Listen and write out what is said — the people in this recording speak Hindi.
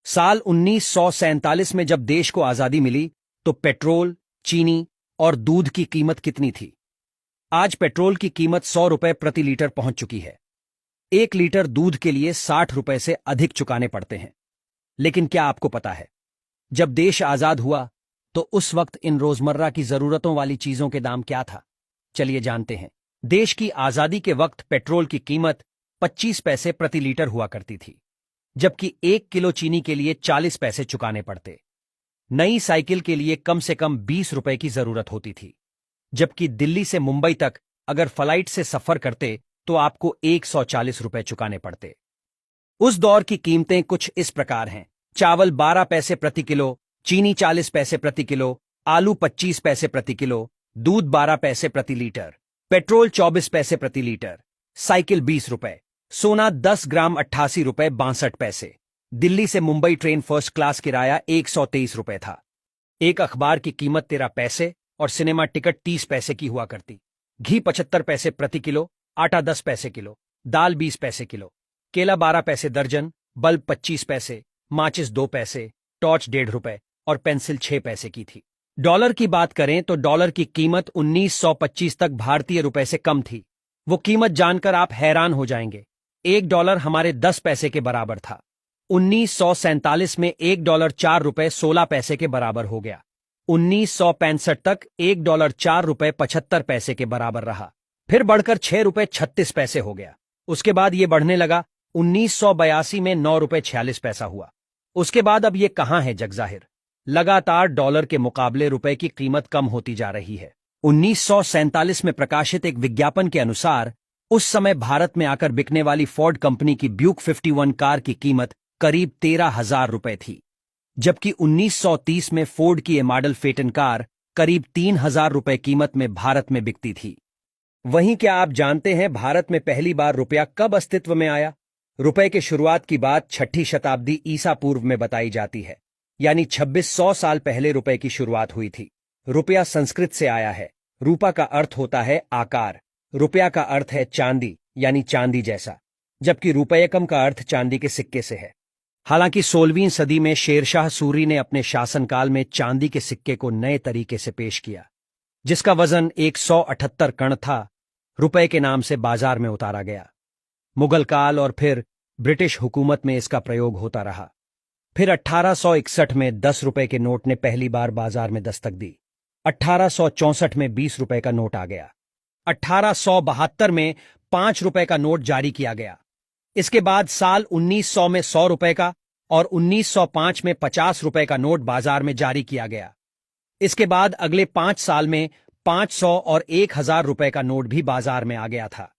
साल 1947 में जब देश को आजादी मिली तो पेट्रोल, चीनी और दूध की कीमत कितनी थी? आज पेट्रोल की कीमत 100 रुपए प्रति लीटर पहुंच चुकी है। 1 लीटर दूध के लिए 60 रुपए से अधिक चुकाने पड़ते हैं। लेकिन क्या आपको पता है, जब देश आजाद हुआ तो उस वक्त इन रोजमर्रा की जरूरतों वाली चीजों के दाम क्या था? चलिए जानते हैं। देश की आजादी के वक्त पेट्रोल की कीमत 25 पैसे प्रति लीटर हुआ करती थी, जबकि 1 किलो चीनी के लिए 40 पैसे चुकाने पड़ते। नई साइकिल के लिए कम से कम 20 रुपए की जरूरत होती थी, जबकि दिल्ली से मुंबई तक अगर फ्लाइट से सफर करते तो आपको 140 रुपए चुकाने पड़ते। उस दौर की कीमतें कुछ इस प्रकार हैं। चावल 12 पैसे प्रति किलो, चीनी 40 पैसे प्रति किलो, आलू 25 पैसे प्रति किलो, दूध 12 पैसे प्रति लीटर, पेट्रोल 24 पैसे प्रति लीटर, साइकिल 20 रुपए, सोना 10 ग्राम 88 रुपए 62 पैसे। दिल्ली से मुंबई ट्रेन फर्स्ट क्लास किराया 123 रुपए था। एक अखबार की कीमत 13 पैसे और सिनेमा टिकट 30 पैसे की हुआ करती। घी 75 पैसे प्रति किलो, आटा 10 पैसे किलो, दाल 20 पैसे किलो, केला 12 पैसे दर्जन, बल्ब 25 पैसे, माचिस 2 पैसे, टॉर्च 1.5 रुपए और पेंसिल 6 पैसे की थी। डॉलर की बात करें तो डॉलर की कीमत 1925 तक भारतीय रुपए से कम थी। वो कीमत जानकर आप हैरान हो जाएंगे। 1 डॉलर हमारे 10 पैसे के बराबर था। 1947 में 1 डॉलर 4 रुपए 16 पैसे के बराबर हो गया। 1965 तक 1 डॉलर 4 रुपए 75 पैसे के बराबर रहा, फिर बढ़कर 6 रुपए 36 पैसे हो गया। उसके बाद ये बढ़ने लगा। 1982 में 9 रुपए 46 पैसा हुआ। उसके बाद अब ये कहां है जगजाहिर। लगातार डॉलर के मुकाबले रुपए की कीमत कम होती जा रही है। 1947 में प्रकाशित एक विज्ञापन के अनुसार उस समय भारत में आकर बिकने वाली फोर्ड कंपनी की ब्यूक 51 कार की कीमत करीब 13,000 रुपए थी, जबकि 1930 में फोर्ड की ये मॉडल फेटन कार करीब 3,000 रुपए कीमत में भारत में बिकती थी। वहीं क्या आप जानते हैं भारत में पहली बार रुपया कब अस्तित्व में आया? रुपए के शुरुआत की बात 6ठी शताब्दी ईसा पूर्व में बताई जाती है, यानी 2600 साल पहले रुपए की शुरुआत हुई थी। रुपया संस्कृत से आया है। रूपा का अर्थ होता है आकार, रुपया का अर्थ है चांदी यानी चांदी जैसा, जबकि रुपयकम का अर्थ चांदी के सिक्के से है। हालांकि 16वीं सदी में शेरशाह सूरी ने अपने शासनकाल में चांदी के सिक्के को नए तरीके से पेश किया, जिसका वजन 178 कण था। रुपए के नाम से बाजार में उतारा गया। मुगल काल और फिर ब्रिटिश हुकूमत में इसका प्रयोग होता रहा। फिर 1861 में 10 रुपए के नोट ने पहली बार बाजार में दस्तक दी। 1864 में 20 रुपए का नोट आ गया। 1872 में 5 रुपए का नोट जारी किया गया। इसके बाद साल 1900 में 100 रुपए का और 1905 में 50 रुपए का नोट बाजार में जारी किया गया। इसके बाद अगले 5 साल में 500 और 1000 रुपए का नोट भी बाजार में आ गया था।